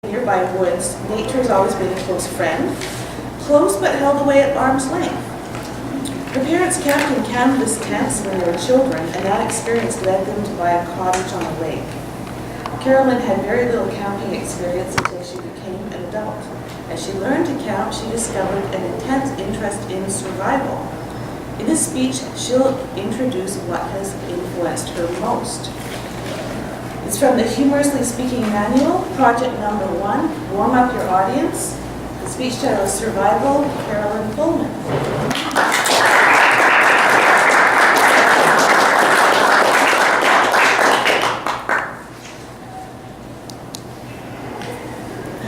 nearby woods, nature has always been a close friend, close but held away at arm's length. Her parents camped in canvas tents when they were children, and that experience led them to buy a cottage on a lake. Carolyn had very little camping experience until she became an adult. As she learned to camp, she discovered an intense interest in survival. In this speech, she'll introduce what has influenced her most. It's from the Humorously Speaking Manual, project number 1, Warm Up Your Audience. The speech title is Survival, Carolyn Pullman.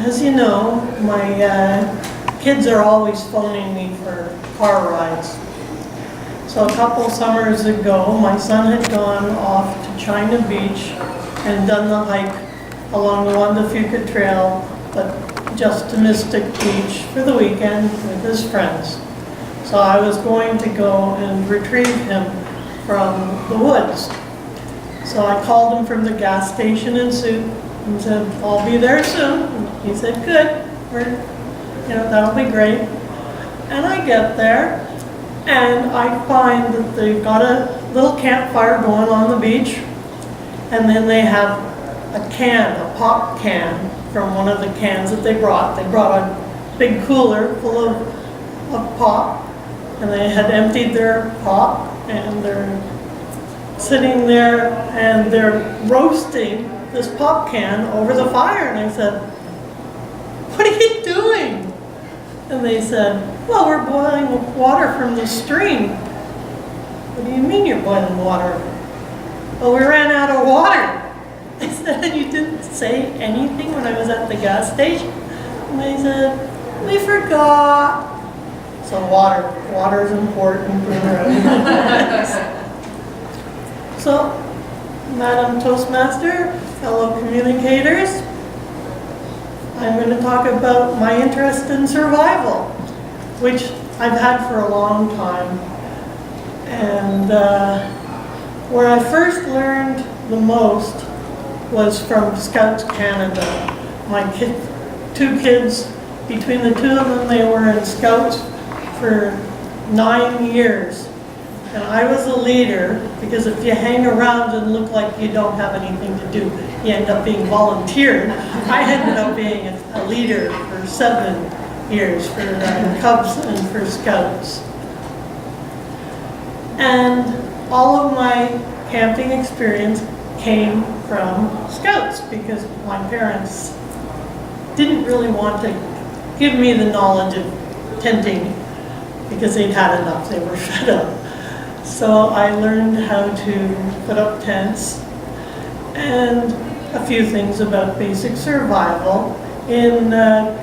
As you know, my kids are always phoning me for car rides. So a couple summers ago, my son had gone off to China Beach and done the hike along the Wanderlust Trail, but just to Mystic Beach for the weekend with his friends. So I was going to go and retrieve him from the woods. So I called him from the gas station in Sioux and said, I'll be there soon. And he said, good, that'll be great. And I get there and I find that they've got a little campfire going on the beach, and then they have a pop can from one of the cans that they brought. They brought a big cooler full of pop, and they had emptied their pop, and they're sitting there and they're roasting this pop can over the fire. And I said, what are you doing? And they said, well, we're boiling water from the stream. What do you mean you're boiling water? Well, we ran out of water. I said, and you didn't say anything when I was at the gas station? And they said, we forgot. So water is important. So, Madam Toastmaster, fellow communicators, I'm going to talk about my interest in survival, which I've had for a long time. And where I first learned the most was from Scouts Canada. My two kids, between the two of them, they were in Scouts for 9 years. And I was a leader, because if you hang around and look like you don't have anything to do, you end up being volunteered. I ended up being a leader for 7 years for Cubs and for Scouts. And all of my camping experience came from Scouts, because my parents didn't really want to give me the knowledge of tenting, because they'd had enough, they were fed up. So I learned how to put up tents and a few things about basic survival. In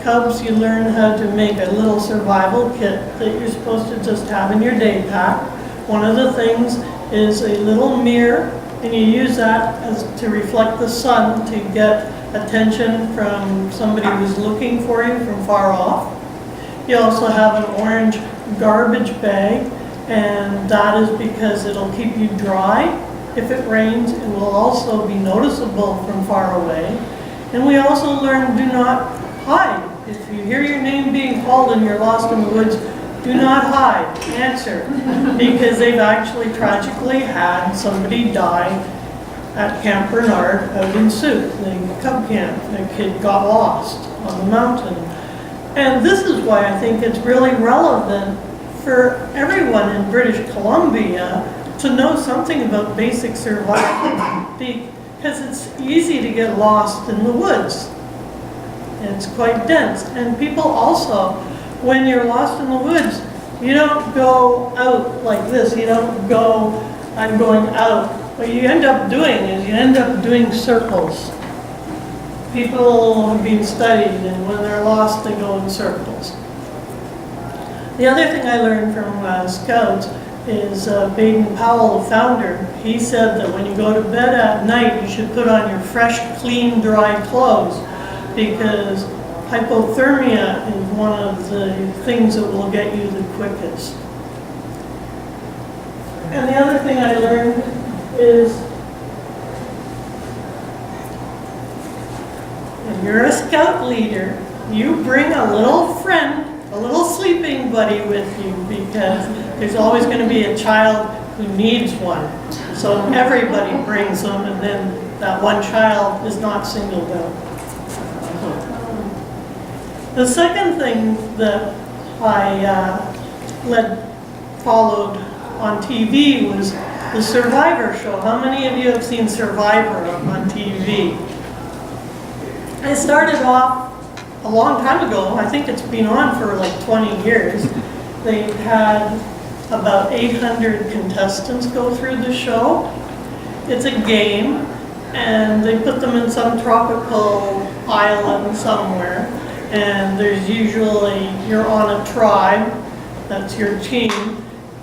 Cubs, you learn how to make a little survival kit that you're supposed to just have in your day pack. One of the things is a little mirror, and you use that to reflect the sun to get attention from somebody who's looking for you from far off. You also have an orange garbage bag, and that is because it'll keep you dry. If it rains, it will also be noticeable from far away. And we also learn do not hide. If you hear your name being called and you're lost in the woods, do not hide, answer. Because they've actually tragically had somebody die at Camp Bernard out in Sioux, the Cub camp. The kid got lost on the mountain. And this is why I think it's really relevant for everyone in British Columbia to know something about basic survival, because it's easy to get lost in the woods. It's quite dense. And people also, when you're lost in the woods, you don't go out like this. You don't go, I'm going out. What you end up doing is you end up doing circles. People have been studied, and when they're lost, they go in circles. The other thing I learned from Scouts is Baden Powell, the founder. He said that when you go to bed at night, you should put on your fresh, clean, dry clothes, because hypothermia is one of the things that will get you the quickest. And the other thing I learned is, when you're a scout leader, you bring a little friend, a little sleeping buddy with you, because there's always going to be a child who needs one. So everybody brings them, and then that one child is not singled out. The second thing that I followed on TV was the Survivor show. How many of you have seen Survivor on TV? I started off a long time ago. I think it's been on for like 20 years. They've had about 800 contestants go through the show. It's a game, and they put them in some tropical island somewhere, and there's usually, you're on a tribe, that's your team,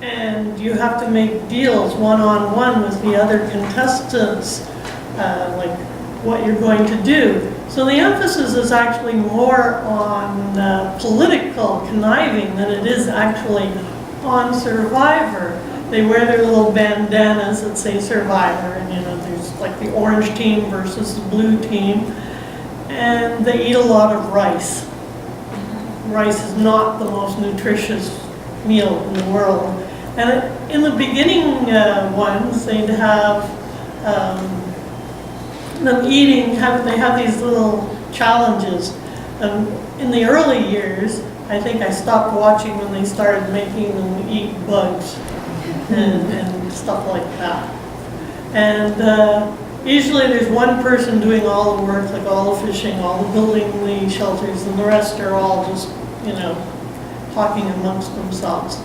and you have to make deals one-on-one with the other contestants, like what you're going to do. So the emphasis is actually more on political conniving than it is actually on Survivor. They wear their little bandanas that say Survivor, and there's like the orange team versus the blue team, and they eat a lot of rice. Rice is not the most nutritious meal in the world. And in the beginning ones, they'd have them eating, they have these little challenges. In the early years, I think I stopped watching when they started making them eat bugs and stuff like that. And usually there's one person doing all the work, like all the fishing, all the building the shelters, and the rest are all just, talking amongst themselves.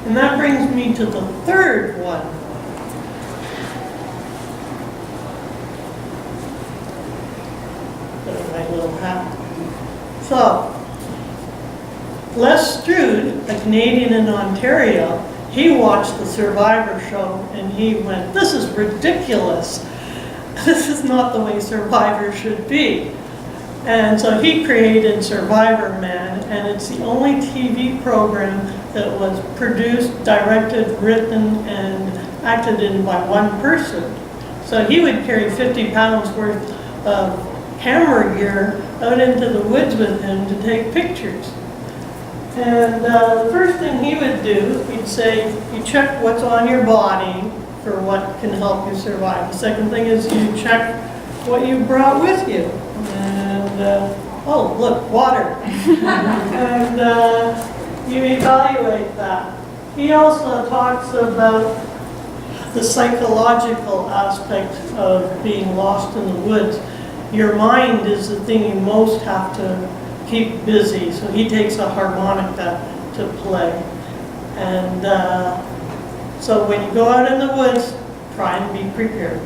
And that brings me to the third one. Put on my little hat. So, Les Strude, a Canadian in Ontario, he watched the Survivor show and he went, "This is ridiculous. This is not the way Survivor should be." And so he created Survivor Man, and it's the only TV program that was produced, directed, written, and acted in by one person. So he would carry 50 pounds worth of camera gear out into the woods with him to take pictures. And the first thing he would do, he'd say, you check what's on your body for what can help you survive. The second thing is you check what you brought with you. And, oh, look, water. And you evaluate that. He also talks about the psychological aspect of being lost in the woods. Your mind is the thing you most have to keep busy, so he takes a harmonica to play. And so when you go out in the woods, try and be prepared.